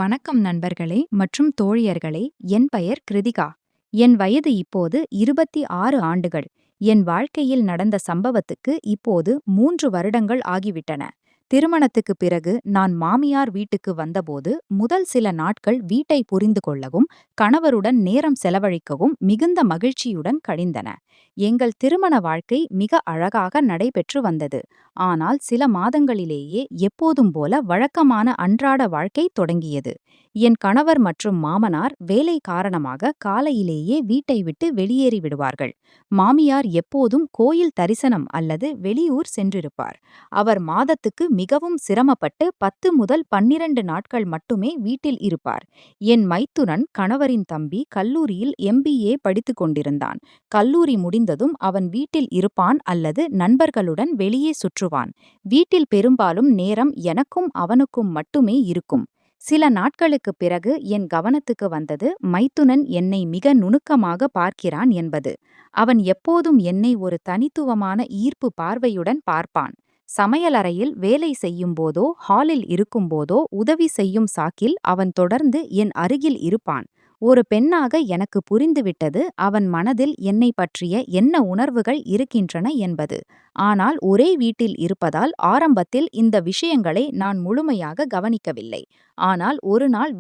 வணக்கம் நண்பர்களே மற்றும் தோழியர்களே. என் பெயர் கிருதிகா. என் வயது இப்போது 26 ஆண்டுகள். என் வாழ்க்கையில் நடந்த சம்பவத்துக்கு இப்போது 3 வருடங்கள் ஆகிவிட்டன. திருமணத்துக்குப் பிறகு நான் மாமியார் வீட்டுக்கு வந்தபோது முதல் சில நாட்கள் வீட்டை புரிந்து கொள்ளவும் கணவருடன் நேரம் செலவழிக்கவும் மிகுந்த மகிழ்ச்சியுடன் கழிந்தன. எங்கள் திருமண வாழ்க்கை மிக அழகாக நடைபெற்று வந்தது. ஆனால் சில மாதங்களிலேயே எப்போதும் போல வழக்கமான அன்றாட வாழ்க்கை தொடங்கியது. என் கணவர் மற்றும் மாமனார் வேலை காரணமாக காலையிலேயே வீட்டை விட்டு வெளியேறி விடுவார்கள். மாமியார் எப்போதும் கோயில் தரிசனம் அல்லது வெளியூர் சென்றிருப்பார். அவர் மாதத்துக்கு மிகவும் சிரமப்பட்டு 10 முதல் 12 நாட்கள் மட்டுமே வீட்டில் இருப்பார். என் மைத்துனன் கணவரின் தம்பி கல்லூரியில் MBA படித்துக் கொண்டிருந்தான். கல்லூரி முடிந்ததும் அவன் வீட்டில் இருப்பான் அல்லது நண்பர்களுடன் வெளியே சுற்றுவான். வீட்டில் பெரும்பாலும் நேரம் எனக்கும் அவனுக்கும் மட்டுமே இருக்கும். சில நாட்களுக்குப் பிறகு என் கவனத்துக்கு வந்தது மைத்துனன் என்னை மிக நுணுக்கமாக பார்க்கிறான் என்பது. அவன் எப்போதும் என்னை ஒரு தனித்துவமான ஈர்ப்பு பார்வையுடன் பார்ப்பான். சமையலறையில் வேலை செய்யும்போதோ ஹாலில் இருக்கும்போதோ உதவி செய்யும் சாக்கில் அவன் தொடர்ந்து என் அருகில் இருப்பான். ஒரு பெண்ணாக எனக்கு புரிந்துவிட்டது அவன் மனதில் என்னை பற்றிய என்ன உணர்வுகள் இருக்கின்றன என்பது. ஆனால் ஒரே வீட்டில் இருப்பதால் ஆரம்பத்தில் இந்த விஷயங்களை நான் முழுமையாக கவனிக்கவில்லை. ஆனால் ஒரு நாள்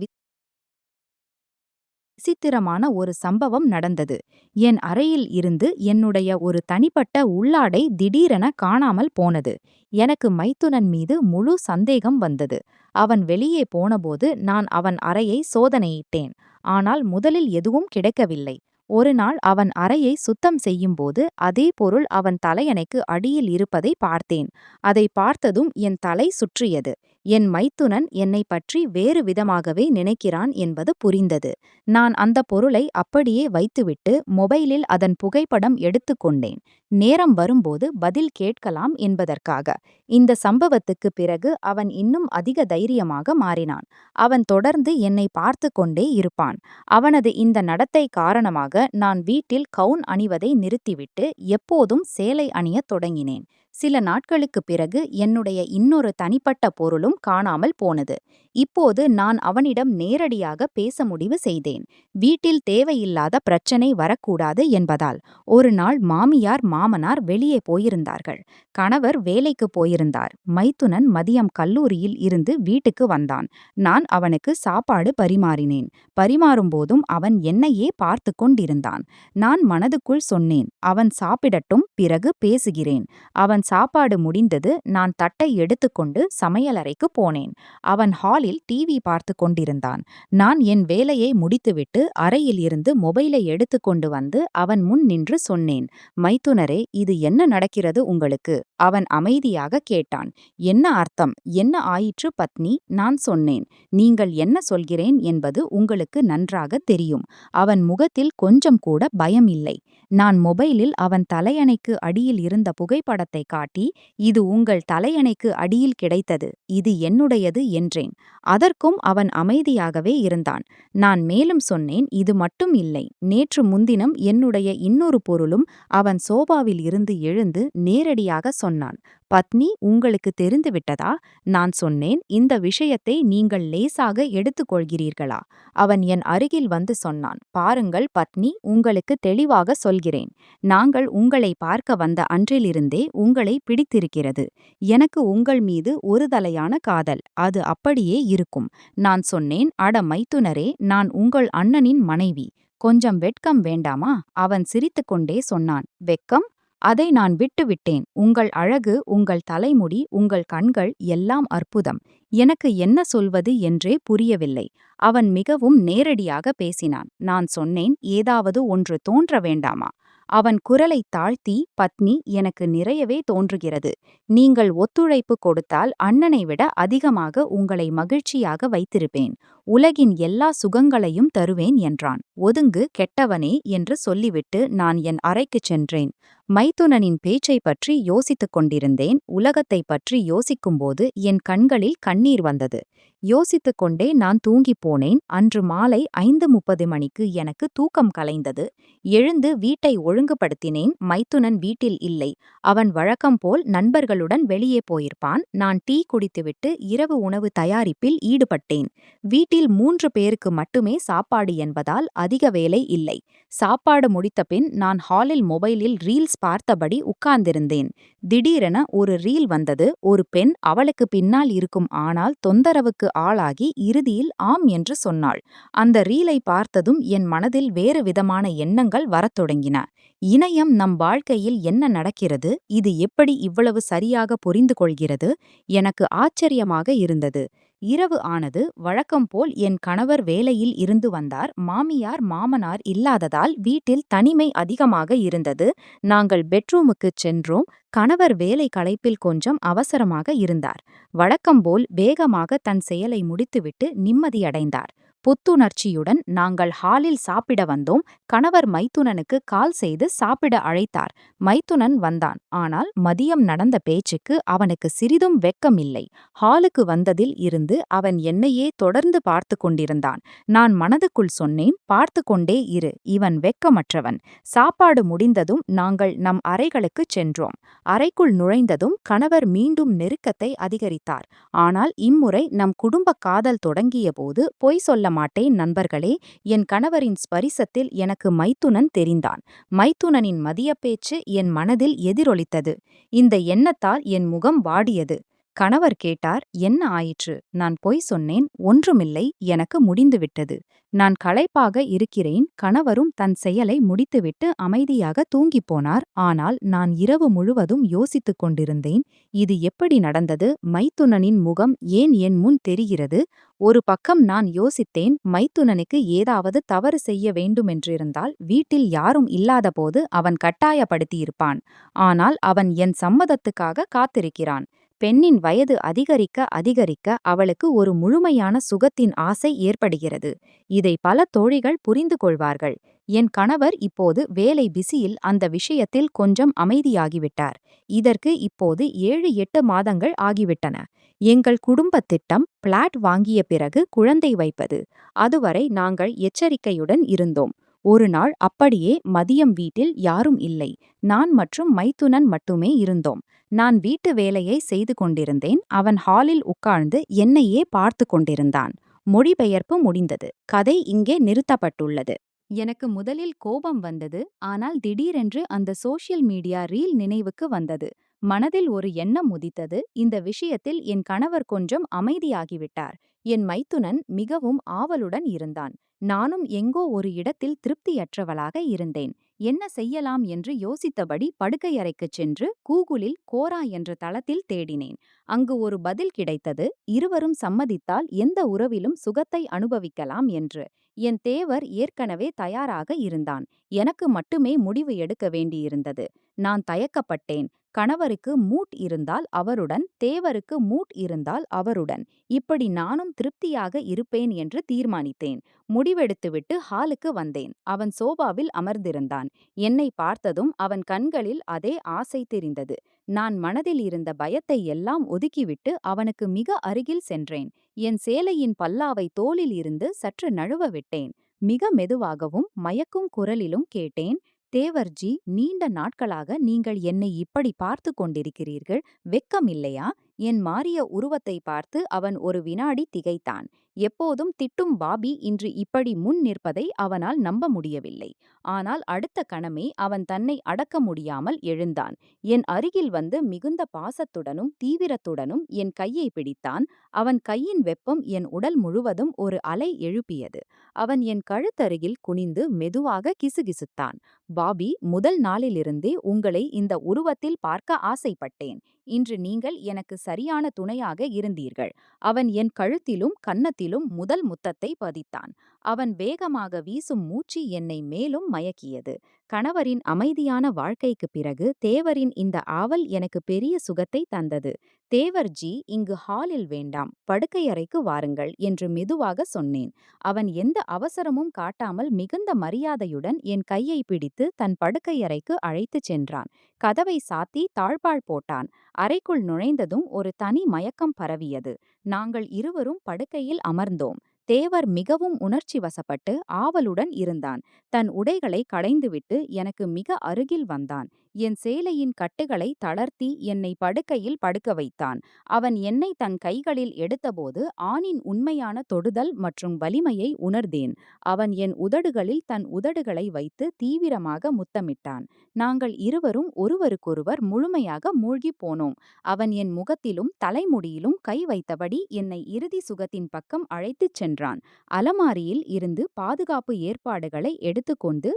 விசித்திரமான ஒரு சம்பவம் நடந்தது. என் அறையில் இருந்து என்னுடைய ஒரு தனிப்பட்ட உள்ளாடை திடீரென காணாமல் போனது. எனக்கு மைத்துனன் மீது முழு சந்தேகம் வந்தது. அவன் வெளியே போனபோது நான் அவன் அறையை சோதனையிட்டேன். ஆனால் முதலில் எதுவும் கிடைக்கவில்லை. ஒரு நாள் அவன் அறையை சுத்தம் செய்யும்போது அதே பொருள் அவன் தலையணைக்கு அடியில் இருப்பதை பார்த்தேன். அதை பார்த்ததும் என் தலை சுற்றியது. என் மைத்துனன் என்னை பற்றி வேறு விதமாகவே நினைக்கிறான் என்பது புரிந்தது. நான் அந்த பொருளை அப்படியே வைத்துவிட்டு மொபைலில் அதன் புகைப்படம் எடுத்துக்கொண்டேன். நேரம் வரும்போது பதில் கேட்கலாம் என்பதற்காக. இந்த சம்பவத்துக்குப் பிறகு அவன் இன்னும் அதிக தைரியமாக மாறினான். அவன் தொடர்ந்து என்னை பார்த்து கொண்டே இருப்பான். அவனது இந்த நடத்தை காரணமாக நான் வீட்டில் கவுன் அணிவதை நிறுத்திவிட்டு எப்போதும் சேலை அணியத் தொடங்கினேன். சில நாட்களுக்குப் பிறகு என்னுடைய இன்னொரு தனிப்பட்ட பொருளும் காணாமல் போனது. இப்போது நான் அவனிடம் நேரடியாக பேச முடிவு செய்தேன். வீட்டில் தேவையில்லாத பிரச்சனை வரக்கூடாது என்பதால். ஒரு நாள் மாமியார் மாமனார் வெளியே போயிருந்தார்கள். கணவர் வேலைக்கு போயிருந்தார். மைத்துனன் மதியம் கல்லூரியில் இருந்து வீட்டுக்கு வந்தான். நான் அவனுக்கு சாப்பாடு பரிமாறினேன். பரிமாறும்போதும் அவன் என்னையே பார்த்து கொண்டிருந்தான். நான் மனதுக்குள் சொன்னேன், அவன் சாப்பிடட்டும், பிறகு பேசுகிறேன். அவன் சாப்பாடு முடிந்தது. நான் தட்டை எடுத்துக்கொண்டு சமையலறைக்கு போனேன். அவன் ஹாலில் டிவி பார்த்து கொண்டிருந்தான். நான் என் வேலையை முடித்துவிட்டு அறையில் இருந்து மொபைலை எடுத்துக்கொண்டு வந்து அவன் முன் நின்று சொன்னேன், மைத்துனரே, இது என்ன நடக்கிறது உங்களுக்கு? அவன் அமைதியாக கேட்டான். என்ன அர்த்தம்? என்ன ஆயிற்று பத்னி? நான் சொன்னேன், நீங்கள் என்ன சொல்கிறேன் என்பது உங்களுக்கு நன்றாக தெரியும். அவன் முகத்தில் கொஞ்சம் கூட பயம் இல்லை. நான் மொபைலில் அவன் தலையணைக்கு அடியில் இருந்த புகைப்படத்தை காட்டி, இது உங்கள் தலையணைக்கு அடியில் கிடைத்தது, இது என்னுடையது என்றேன். அதற்கும் அவன் அமைதியாகவே இருந்தான். நான் மேலும் சொன்னேன், இது மட்டும் இல்லை, நேற்று முன்தினம் என்னுடைய இன்னொரு பொருளும். அவன் சோபாவில் இருந்து எழுந்து நேரடியாக சொன்னான், பத்னி, உங்களுக்கு தெரிந்துவிட்டதா? நான் சொன்னேன், இந்த விஷயத்தை நீங்கள் லேசாக எடுத்துக்கொள்கிறீர்களா? அவன் என் அருகில் வந்து சொன்னான், பாருங்கள் பத்னி, உங்களுக்கு தெளிவாக சொல்கிறேன். நாங்கள் உங்களை பார்க்க வந்த அன்றிலிருந்தே உங்களை பிடித்திருக்கிறது. எனக்கு உங்கள் மீது ஒரு தலையான காதல். அது அப்படியே இருக்கும். நான் சொன்னேன், அட மைத்துனரே, நான் உங்கள் அண்ணனின் மனைவி. கொஞ்சம் வெட்கம் வேண்டாமா? அவன் சிரித்துக்கொண்டே சொன்னான், வெட்கம்? அதை நான் விட்டுவிட்டேன். உங்கள் அழகு, உங்கள் தலைமுடி, உங்கள் கண்கள் எல்லாம் அற்புதம். எனக்கு என்ன சொல்வது என்றே புரியவில்லை. அவன் மிகவும் நேரடியாக பேசினான். நான் சொன்னேன், ஏதாவது ஒன்று தோன்ற வேண்டாமா? அவன் குரலை தாழ்த்தி, பத்னி, எனக்கு நிறையவே தோன்றுகிறது. நீங்கள் ஒத்துழைப்பு கொடுத்தால் அண்ணனை விட அதிகமாக உங்களை மகிழ்ச்சியாக வைத்திருப்பேன். உலகின் எல்லா சுகங்களையும் தருவேன் என்றான். ஒதுங்கு கெட்டவனே என்று சொல்லிவிட்டு நான் என் அறைக்குச் சென்றேன். மைத்துனனின் பேச்சை பற்றி யோசித்துக் கொண்டிருந்தேன். உலகத்தை பற்றி யோசிக்கும்போது என் கண்களில் கண்ணீர் வந்தது. யோசித்துக் கொண்டே நான் தூங்கிப் போனேன். அன்று மாலை 5:30 மணிக்கு எனக்கு தூக்கம் கலைந்தது. எழுந்து வீட்டை ஒழுங்குபடுத்தினேன். மைத்துனன் வீட்டில் இல்லை. அவன் வழக்கம் போல் நண்பர்களுடன் வெளியே போயிருப்பான். நான் டீ குடித்துவிட்டு இரவு உணவு தயாரிப்பில் ஈடுபட்டேன். வீட்டில் வீட்டில் 3 பேருக்கு மட்டுமே சாப்பாடு என்பதால் அதிக வேலை இல்லை. சாப்பாடு முடித்த பின் நான் ஹாலில் மொபைலில் ரீல்ஸ் பார்த்தபடி உட்கார்ந்திருந்தேன். திடீரென ஒரு ரீல் வந்தது. ஒரு பெண் அவளுக்கு பின்னால் இருக்கும் ஆணால் தொந்தரவுக்கு ஆளாகி இறுதியில் ஆம் என்று சொன்னாள். அந்த ரீலை பார்த்ததும் என் மனதில் வேறு விதமான எண்ணங்கள் வரத் தொடங்கின. இணையம் நம் வாழ்க்கையில் என்ன நடக்கிறது, இது எப்படி இவ்வளவு சரியாக புரிந்து கொள்கிறது? எனக்கு ஆச்சரியமாக இருந்தது. இரவு ஆனது. வழக்கம் போல் என் கணவர் வேலையில் இருந்து வந்தார். மாமியார் மாமனார் இல்லாததால் வீட்டில் தனிமை அதிகமாக இருந்தது. நாங்கள் பெட்ரூமுக்குச் சென்றோம். கணவர் வேலை களைப்பில் கொஞ்சம் அவசரமாக இருந்தார். வழக்கம் போல் வேகமாக தன் செயலை முடித்துவிட்டு நிம்மதியடைந்தார். புத்துணர்ச்சியுடன் நாங்கள் ஹாலில் சாப்பிட வந்தோம். கணவர் மைத்துனனுக்கு கால் செய்து சாப்பிட அழைத்தார். மைத்துனன் வந்தான். ஆனால் மதியம் நடந்த பேச்சுக்கு அவனுக்கு சிறிதும் வெட்கமில்லை. ஹாலுக்கு வந்ததில் இருந்து அவன் என்னையே தொடர்ந்து பார்த்து கொண்டிருந்தான். நான் மனதுக்குள் சொன்னேன், பார்த்து கொண்டே இரு, இவன் வெட்கமற்றவன். சாப்பாடு முடிந்ததும் நாங்கள் நம் அறைகளுக்குச் சென்றோம். அறைக்குள் நுழைந்ததும் கணவர் மீண்டும் நெருக்கத்தை அதிகரித்தார். ஆனால் இம்முறை நம் குடும்ப காதல் தொடங்கியபோது பொய் சொல்ல மாட்டேன் நண்பர்களே, என் கணவரின் ஸ்பரிசத்தில் எனக்கு மைத்துனன் தெரிந்தான். மைத்துனனின் மதியப்பேச்சு என் மனதில் எதிரொலித்தது. இந்த எண்ணத்தால் என் முகம் வாடியது. கணவர் கேட்டார், என்ன ஆயிற்று? நான் பொய் சொன்னேன். ஒன்றுமில்லை, எனக்கு முடிந்துவிட்டது. நான் களைப்பாக இருக்கிறேன். கணவரும் தன் செயலை முடித்துவிட்டு அமைதியாக தூங்கிப் போனார். ஆனால் நான் இரவு முழுவதும் யோசித்துக் கொண்டிருந்தேன். இது எப்படி நடந்தது? மைத்துனனின் முகம் ஏன் என் முன் தெரிகிறது? ஒரு பக்கம் நான் யோசித்தேன், மைத்துனனுக்கு ஏதாவது தவறு செய்ய வேண்டுமென்றிருந்தால் வீட்டில் யாரும் இல்லாதபோது அவன் கட்டாயப்படுத்தியிருப்பான். ஆனால் அவன் என் சம்மதத்துக்காக காத்திருக்கிறான். பெண்ணின் வயது அதிகரிக்க அதிகரிக்க அவளுக்கு ஒரு முழுமையான சுகத்தின் ஆசை ஏற்படுகிறது. இதை பல தோழிகள் புரிந்து கொள்வார்கள். என் கணவர் இப்போது வேலை பிஸியில் அந்த விஷயத்தில் கொஞ்சம் அமைதியாகிவிட்டார். இதற்கு இப்போது 7-8 மாதங்கள் ஆகிவிட்டன. எங்கள் குடும்பத் திட்டம் பிளாட் வாங்கிய பிறகு குழந்தை வைப்பது. அதுவரை நாங்கள் எச்சரிக்கையுடன் இருந்தோம். ஒரு நாள் அப்படியே மதியம் வீட்டில் யாரும் இல்லை. நான் மற்றும் மைத்துனன் மட்டுமே இருந்தோம். நான் வீட்டு வேலையை செய்து கொண்டிருந்தேன். அவன் ஹாலில் உட்கார்ந்து என்னையே பார்த்து கொண்டிருந்தான். மொழிபெயர்ப்பு முடிந்தது. கதை இங்கே நிறுத்தப்பட்டுள்ளது. எனக்கு முதலில் கோபம் வந்தது. ஆனால் திடீரென்று அந்த சோஷியல் மீடியா ரீல் நினைவுக்கு வந்தது. மனதில் ஒரு எண்ணம் உதித்தது. இந்த விஷயத்தில் என் கணவர் கொஞ்சம் அமைதியாகிவிட்டார். என் மைத்துனன் மிகவும் ஆவலுடன் இருந்தான். நானும் எங்கோ ஒரு இடத்தில் திருப்தியற்றவளாக இருந்தேன். என்ன செய்யலாம் என்று யோசித்தபடி படுக்கையறைக்குச் சென்று கூகுளில் கோரா என்ற தளத்தில் தேடினேன். அங்கு ஒரு பதில் கிடைத்தது. இருவரும் சம்மதித்தால் எந்த உறவிலும் சுகத்தை அனுபவிக்கலாம் என்று. என் தேவர் ஏற்கனவே தயாராக இருந்தான். எனக்கு மட்டுமே முடிவு எடுக்க வேண்டியிருந்தது. நான் தயக்கப்பட்டேன். கணவருக்கு மூட் இருந்தால் அவருடன், தேவருக்கு மூட் இருந்தால் அவருடன். இப்படி நானும் திருப்தியாக இருப்பேன் என்று தீர்மானித்தேன். முடிவெடுத்துவிட்டு ஹாலுக்கு வந்தேன். அவன் சோபாவில் அமர்ந்திருந்தான். என்னை பார்த்ததும் அவன் கண்களில் அதே ஆசை தெரிந்தது. நான் மனதில் இருந்த பயத்தை எல்லாம் ஒதுக்கிவிட்டு அவனுக்கு மிக அருகில் சென்றேன். என் சேலையின் பல்லாவை தோளில் இருந்து சற்று நழுவ விட்டேன். மிக மெதுவாகவும் மயக்கும் குரலிலும் கேட்டேன், தேவர்ஜி, நீண்ட நாட்களாக நீங்கள் என்னை இப்படி பார்த்து கொண்டிருக்கிறீர்கள். வெட்கமில்லையா? என் மாறிய உருவத்தை பார்த்து அவன் ஒரு வினாடி திகைத்தான். எப்போதும் திட்டும் பாபி இன்று இப்படி முன் நிற்பதை அவனால் நம்ப முடியவில்லை. ஆனால் அடுத்த கணமே அவன் தன்னை அடக்க முடியாமல் எழுந்தான். என் அருகில் வந்து மிகுந்த பாசத்துடனும் தீவிரத்துடனும் என் கையை பிடித்தான். அவன் கையின் வெப்பம் என் உடல் முழுவதும் ஒரு அலை எழுப்பியது. அவன் என் கழுத்தருகில் குனிந்து மெதுவாக கிசுகிசுத்தான். பாபி, முதல் நாளிலிருந்தே உங்களை இந்த உருவத்தில் பார்க்க ஆசைப்பட்டேன். இன்று நீங்கள் எனக்கு சரியான துணையாக இருந்தீர்கள். அவன் என் கழுத்திலும் கன்னத்திலும் முதல் முத்தத்தை பதித்தான். அவன் வேகமாக வீசும் மூச்சு என்னை மேலும் மயக்கியது. கணவரின் அமைதியான வாழ்க்கைக்குப் பிறகு தேவரின் இந்த ஆவல் எனக்கு பெரிய சுகத்தை தந்தது. தேவர்ஜி, இங்கு ஹாலில் வேண்டாம், படுக்கையறைக்கு வாருங்கள் என்று மெதுவாக சொன்னேன். அவன் எந்த அவசரமும் காட்டாமல் மிகுந்த மரியாதையுடன் என் கையை பிடித்து தன் படுக்கையறைக்கு அழைத்துச் சென்றான். கதவை சாத்தி தாழ்பாள் போட்டான். அறைக்குள் நுழைந்ததும் ஒரு தனி மயக்கம் பரவியது. நாங்கள் இருவரும் படுக்கையில் அமர்ந்தோம். தேவர் மிகவும் உணர்ச்சி வசப்பட்டு ஆவலுடன் இருந்தான். தன் உடைகளை களைந்துவிட்டு எனக்கு மிக அருகில் வந்தான். என் சேலையின் கட்டுகளை தளர்த்தி என்னை படுக்கையில் படுக்க வைத்தான். அவன் என்னை தன் கைகளில் எடுத்தபோது ஆணின் உண்மையான தொடுதல் மற்றும் வலிமையை உணர்ந்தேன். அவன் என் உதடுகளில் தன் உதடுகளை வைத்து தீவிரமாக முத்தமிட்டான். நாங்கள் இருவரும் ஒருவருக்கொருவர் முழுமையாக மூழ்கிப் போனோம். அவன் என் முகத்திலும் தலைமுடியிலும் கை வைத்தபடி என்னை இறுதி சுகத்தின் பக்கம் அழைத்துச் சென்றான். அலமாரியில் இருந்து பாதுகாப்பு ஏற்பாடுகளை எடுத்துக்கொண்டு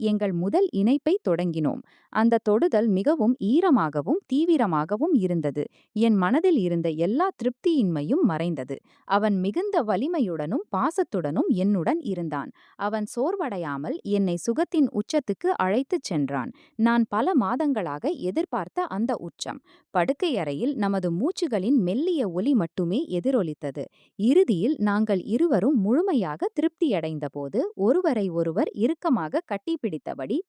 எங்கள் முதல் இணைப்பை தொடங்கினோம். அந்த தொடுதல் மிகவும் ஈரமாகவும் தீவிரமாகவும் இருந்தது. என் மனதில் இருந்த எல்லா திருப்தியின்மையும் மறைந்தது. அவன் மிகுந்த வலிமையுடனும் பாசத்துடனும் என்னுடன் இருந்தான். அவன் சோர்வடையாமல் என்னை சுகத்தின் உச்சத்துக்கு அழைத்துச் சென்றான். நான் பல மாதங்களாக எதிர்பார்த்த அந்த உச்சம். படுக்கையறையில் நமது மூச்சுகளின் மெல்லிய ஒலி மட்டுமே எதிரொலித்தது. இறுதியில் நாங்கள் இருவரும் முழுமையாக திருப்தியடைந்தபோது ஒருவரை ஒருவர் இறுக்கமாக கட்டிப்பிடித்தபடி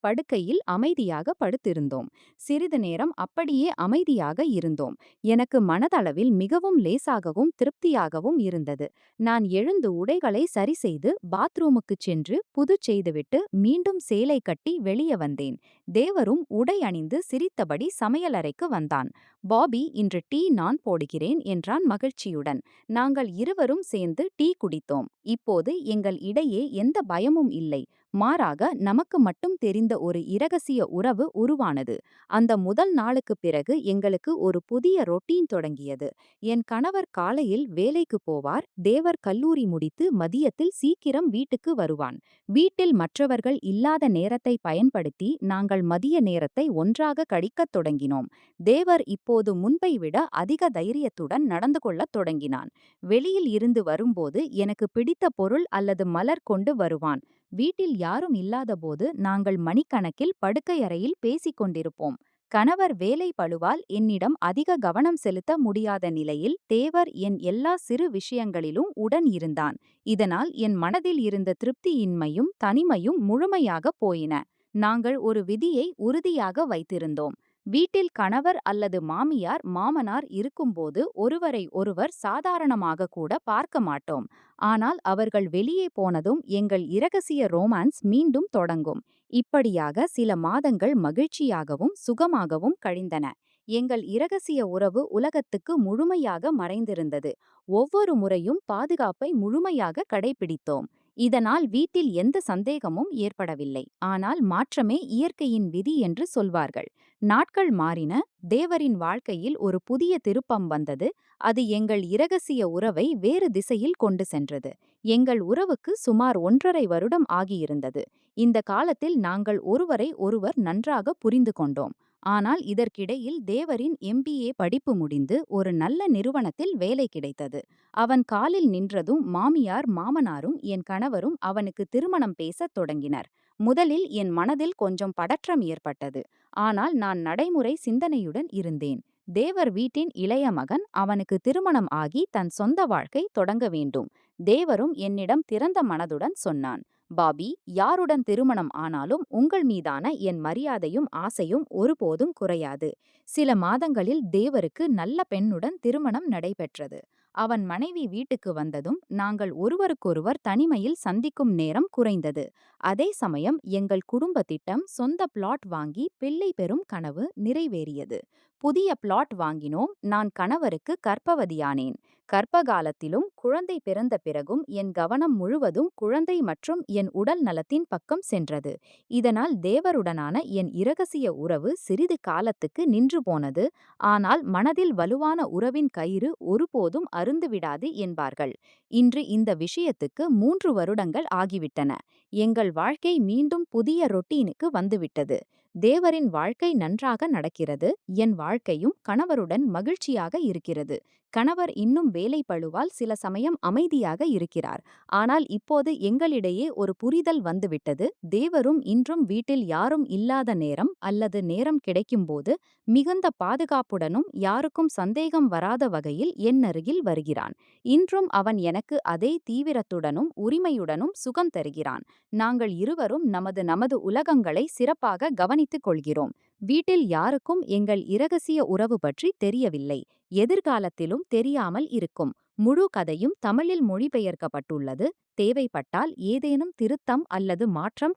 படுக்கையில் அமைதியாக படுத்திருந்தோம். சிறிது நேரம் அப்படியே அமைதியாக இருந்தோம். எனக்கு மனதளவில் மிகவும் லேசாகவும் திருப்தியாகவும் இருந்தது. நான் எழுந்து உடைகளை சரிசெய்து பாத்ரூமுக்குச் சென்று புது செய்துவிட்டு மீண்டும் சேலை கட்டி வெளியே வந்தேன். தேவரும் உடை அணிந்து சிரித்தபடி சமையலறைக்கு வந்தான். பாபி, இன்று டீ நான் போடுகிறேன் என்றான் மகிழ்ச்சியுடன். நாங்கள் இருவரும் சேர்ந்து டீ குடித்தோம். இப்போது எங்கள் இடையே எந்த பயமும் இல்லை. மாறாக நமக்கு மட்டும் தெரிந்த ஒரு இரகசிய உறவு உருவானது. அந்த முதல் நாளுக்குப் பிறகு எங்களுக்கு ஒரு புதிய ரொட்டீன் தொடங்கியது. என் கணவர் காலையில் வேலைக்கு போவார். தேவர் கல்லூரி முடித்து மதியத்தில் சீக்கிரம் வீட்டுக்கு வருவான். வீட்டில் மற்றவர்கள் இல்லாத நேரத்தை பயன்படுத்தி நாங்கள் மதிய நேரத்தை ஒன்றாக கழிக்கத் தொடங்கினோம். தேவர் இப்போது முன்பை விட அதிக தைரியத்துடன் நடந்து கொள்ளத் தொடங்கினான். வெளியில் இருந்து வரும்போது எனக்கு பிடித்த பொருள் அல்லது மலர் கொண்டு வருவான். வீட்டில் யாரும் இல்லாதபோது நாங்கள் மணிக்கணக்கில் படுக்கையறையில் பேசிக் கொண்டிருப்போம். கணவர் வேலை பளுவால் என்னிடம் அதிக கவனம் செலுத்த முடியாத நிலையில் தேவர் என் எல்லா சிறு விஷயங்களிலும் உடன் இருந்தான். இதனால் என் மனதில் இருந்த திருப்தியின்மையும் தனிமையும் முழுமையாக போயின. நாங்கள் ஒரு விதியை உறுதியாக வைத்திருந்தோம். வீட்டில் கணவர் அல்லது மாமியார் மாமனார் இருக்கும்போது ஒருவரை ஒருவர் சாதாரணமாக கூட பார்க்க மாட்டோம். ஆனால் அவர்கள் வெளியே போனதும் எங்கள் இரகசிய ரோமான்ஸ் மீண்டும் தொடங்கும். இப்படியாக சில மாதங்கள் மகிழ்ச்சியாகவும் சுகமாகவும் கழிந்தன. எங்கள் இரகசிய உறவு உலகத்துக்கு முழுமையாக மறைந்திருந்தது. ஒவ்வொரு முறையும் பாதுகாப்பை முழுமையாக கடைபிடித்தோம். இதனால் வீட்டில் எந்த சந்தேகமும் ஏற்படவில்லை. ஆனால் மாற்றமே இயற்கையின் விதி என்று சொல்வார்கள். நாட்கள் மாறின. தேவரின் வாழ்க்கையில் ஒரு புதிய திருப்பம் வந்தது. அது எங்கள் இரகசிய உறவை வேறு திசையில் கொண்டு சென்றது. எங்கள் உறவுக்கு சுமார் 1½ வருடம் ஆகியிருந்தது. இந்த காலத்தில் நாங்கள் ஒருவரை ஒருவர் நன்றாக புரிந்து கொண்டோம். ஆனால் இதற்கிடையில் தேவரின் MBA படிப்பு முடிந்து ஒரு நல்ல நிறுவனத்தில் வேலை கிடைத்தது. அவன் காலில் நின்றதும் மாமியார் மாமனாரும் என் கணவரும் அவனுக்கு திருமணம் பேசத் தொடங்கினர். முதலில் என் மனதில் கொஞ்சம் பதற்றம் ஏற்பட்டது. ஆனால் நான் நடைமுறை சிந்தனையுடன் இருந்தேன். தேவர் வீட்டின் இளைய மகன், அவனுக்கு திருமணம் ஆகி தன் சொந்த வாழ்க்கை தொடங்க வேண்டும். தேவரும் என்னிடம் திறந்த மனதுடன் சொன்னான், பாபி, யாருடன் திருமணம் ஆனாலும் உங்கள் மீதான என் மரியாதையும் ஆசையும் ஒருபோதும் குறையாது. சில மாதங்களில் தேவருக்கு நல்ல பெண்ணுடன் திருமணம் நடைபெற்றது. அவன் மனைவி வீட்டுக்கு வந்ததும் நாங்கள் ஒருவருக்கொருவர் தனிமையில் சந்திக்கும் நேரம் குறைந்தது. அதே சமயம் எங்கள் குடும்ப திட்டம், சொந்த பிளாட் வாங்கி பிள்ளை பெறும் கனவு நிறைவேறியது. புதிய பிளாட் வாங்கினோம். நான் கணவருக்கு கர்ப்பவதியானேன். கர்ப்பகாலத்திலும் குழந்தை பிறந்த பிறகும் என் கவனம் முழுவதும் குழந்தை மற்றும் என் உடல் நலத்தின் பக்கம் சென்றது. இதனால் தேவருடனான என் இரகசிய உறவு சிறிது காலத்துக்கு நின்று போனது. ஆனால் மனதில் வலுவான உறவின் கயிறு ஒருபோதும் அறுந்துவிடாது என்பார்கள். இன்று இந்த விஷயத்துக்கு 3 வருடங்கள் ஆகிவிட்டன. எங்கள் வாழ்க்கை மீண்டும் புதிய ரொட்டீனுக்கு வந்துவிட்டது. தேவரின் வாழ்க்கை நன்றாக நடக்கிறது. என் வாழ்க்கையும் கணவருடன் மகிழ்ச்சியாக இருக்கிறது. கணவர் இன்னும் வேலை பளுவால் சில சமயம் அமைதியாக இருக்கிறார். ஆனால் இப்போது எங்களிடையே ஒரு புரிதல் வந்துவிட்டது. தேவரும் இன்றும் வீட்டில் யாரும் இல்லாத நேரம் அல்லது நேரம் கிடைக்கும்போது மிகுந்த பாதுகாப்புடனும் யாருக்கும் சந்தேகம் வராத வகையில் என் அருகில் வருகிறான். இன்றும் அவன் எனக்கு அதே தீவிரத்துடனும் உரிமையுடனும் சுகம் தருகிறான். நாங்கள் இருவரும் நமது உலகங்களை சிறப்பாக கவனித்துக் கொள்கிறோம். வீட்டில் யாருக்கும் எங்கள் இரகசிய உறவு பற்றி தெரியவில்லை. எதிர்காலத்திலும் தெரியாமல் இருக்கும். முழு கதையும் தமிழில் மொழிபெயர்க்கப்பட்டுள்ளது. தேவைப்பட்டால் ஏதேனும் திருத்தம் அல்லது மாற்றம்